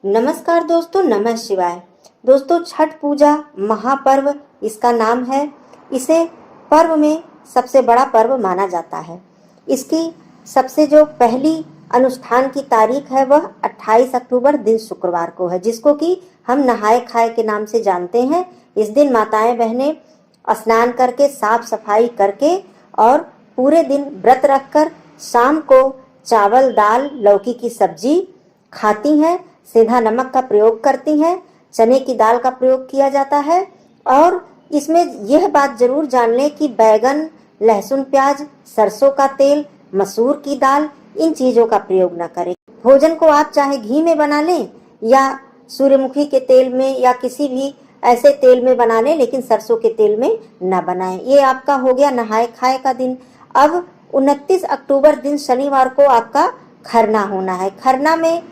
नमस्कार दोस्तों, नमः शिवाय। दोस्तों, छठ पूजा महापर्व इसका नाम है। इसे पर्व में सबसे बड़ा पर्व माना जाता है। इसकी सबसे जो पहली अनुष्ठान की तारीख है वह 28 अक्टूबर दिन शुक्रवार को है, जिसको कि हम नहाए खाए के नाम से जानते हैं। इस दिन माताएं बहनें स्नान करके साफ सफाई करके और पूरे दिन व्रत रखकर शाम को चावल दाल लौकी की सब्जी खाती हैं, सेंधा नमक का प्रयोग करती हैं, चने की दाल का प्रयोग किया जाता है। और इसमें यह बात जरूर जान लें कि बैगन, लहसुन, प्याज, सरसों का तेल, मसूर की दाल, इन चीजों का प्रयोग न करें। भोजन को आप चाहे घी में बना लें या सूर्यमुखी के तेल में या किसी भी ऐसे तेल में बना लें, लेकिन सरसों के तेल में न बनाएं। ये आपका हो गया नहाए खाए का दिन। अब 29 अक्टूबर दिन शनिवार को आपका खरना होना है। खरना में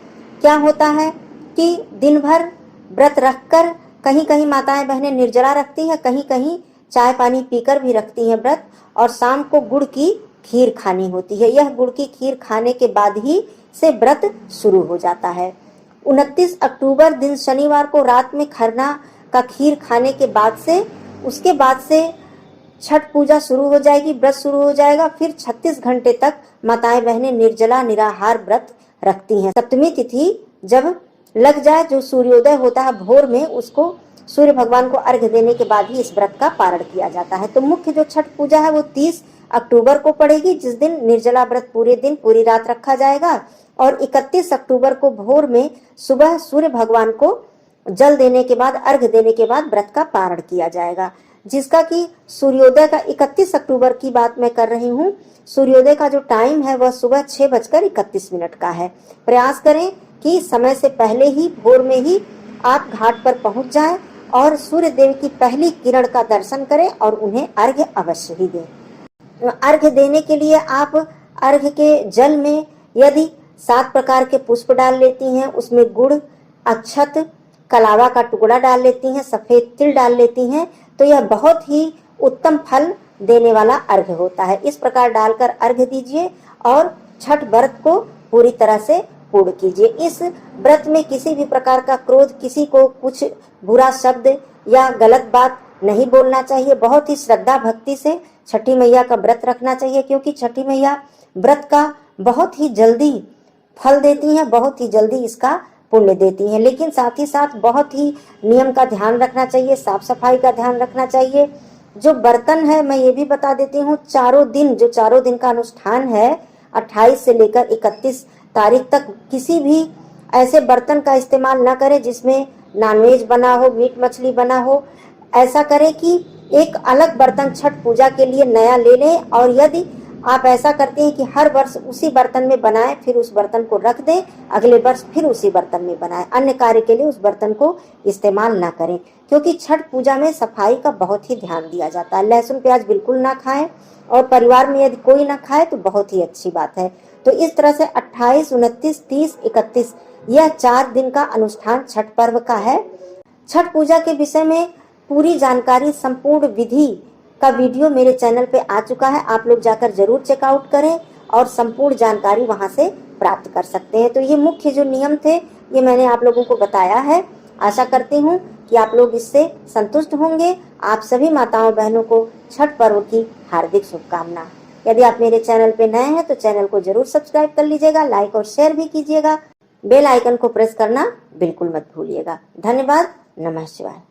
क्या होता है कि दिन भर व्रत रखकर कहीं कहीं माताएं बहनें निर्जला रखती हैं, कहीं कहीं चाय पानी पीकर भी रखती हैं व्रत। और शाम को गुड़ की खीर खानी होती है। यह गुड़ की खीर खाने के बाद ही से व्रत शुरू हो जाता है। 29 अक्टूबर दिन शनिवार को रात में खरना का खीर खाने के बाद से उसके बाद से छठ पूजा शुरू हो जाएगी, व्रत शुरू हो जाएगा। फिर 36 घंटे तक माताएं बहनें निर्जला निराहार व्रत रखती हैं। सप्तमी तिथि जब लग जाए, जो सूर्योदय होता है भोर में, उसको सूर्य भगवान को अर्घ्य देने के बाद ही इस व्रत का पारण किया जाता है। तो मुख्य जो छठ पूजा है वो 30 अक्टूबर को पड़ेगी, जिस दिन निर्जला व्रत पूरे दिन पूरी रात रखा जाएगा। और 31 अक्टूबर को भोर में सुबह सूर्य भगवान को जल देने के बाद, अर्घ्य देने के बाद व्रत का पारण किया जाएगा, जिसका कि सूर्योदय का 31 अक्टूबर की बात मैं कर रही हूँ। सूर्योदय का जो टाइम है वह सुबह 6:31 का है। प्रयास करें कि समय से पहले ही भोर में ही आप घाट पर पहुंच जाएं और सूर्य देव की पहली किरण का दर्शन करें और उन्हें अर्घ्य अवश्य ही दें। अर्घ्य देने के लिए आप अर्घ्य के जल में यदि 7 प्रकार के पुष्प डाल लेती हैं, उसमें गुड़, अक्षत, कलावा का टुकड़ा डाल लेती हैं, सफेद तिल डाल लेती हैं, तो यह बहुत ही उत्तम फल देने वाला अर्घ्य होता है। इस प्रकार डालकर अर्घ्य दीजिए और छठ व्रत को पूरी तरह से पूर्ण कीजिए। इस व्रत में किसी भी प्रकार का क्रोध, किसी को कुछ बुरा शब्द या गलत बात नहीं बोलना चाहिए। बहुत ही श्रद्धा भक्ति से छठी मैया का व्रत रखना चाहिए, क्योंकि छठी मैया व्रत का बहुत ही जल्दी फल देती हैं, बहुत ही जल्दी इसका पुण्य देती हैं। लेकिन साथ ही साथ बहुत ही नियम का ध्यान रखना चाहिए, साफ सफाई का ध्यान रखना चाहिए। जो बर्तन है, मैं ये भी बता देती हूँ, चारों दिन का अनुष्ठान है 28 से लेकर 31 तारीख तक किसी भी ऐसे बर्तन का इस्तेमाल न करें जिसमें नॉनवेज बना हो, मीट मछली बना हो। ऐसा करें कि एक अलग बर्तन छठ पूजा के लिए नया ले लें। और यदि आप ऐसा करते हैं कि हर वर्ष उसी बर्तन में बनाएं, फिर उस बर्तन को रख दें, अगले वर्ष फिर उसी बर्तन में बनाएं, अन्य कार्य के लिए उस बर्तन को इस्तेमाल ना करें, क्योंकि छठ पूजा में सफाई का बहुत ही ध्यान दिया जाता है। लहसुन प्याज बिल्कुल ना खाएं, और परिवार में यदि कोई ना खाए तो बहुत ही अच्छी बात है। तो इस तरह से 28, 29, 30, 31 यह 4 दिन का अनुष्ठान छठ पर्व का है। छठ पूजा के विषय में पूरी जानकारी, संपूर्ण विधि का वीडियो मेरे चैनल पे आ चुका है। आप लोग जाकर जरूर चेकआउट करें और संपूर्ण जानकारी वहां से प्राप्त कर सकते हैं। तो ये मुख्य जो नियम थे ये मैंने आप लोगों को बताया है। आशा करती हूँ कि आप लोग इससे संतुष्ट होंगे। आप सभी माताओं बहनों को छठ पर्व की हार्दिक शुभकामना। यदि आप मेरे चैनल पे नए हैं तो चैनल को जरूर सब्सक्राइब कर लीजिएगा, लाइक और शेयर भी कीजिएगा। बेल आइकन को प्रेस करना बिल्कुल मत भूलिएगा। धन्यवाद। नमः शिवाय।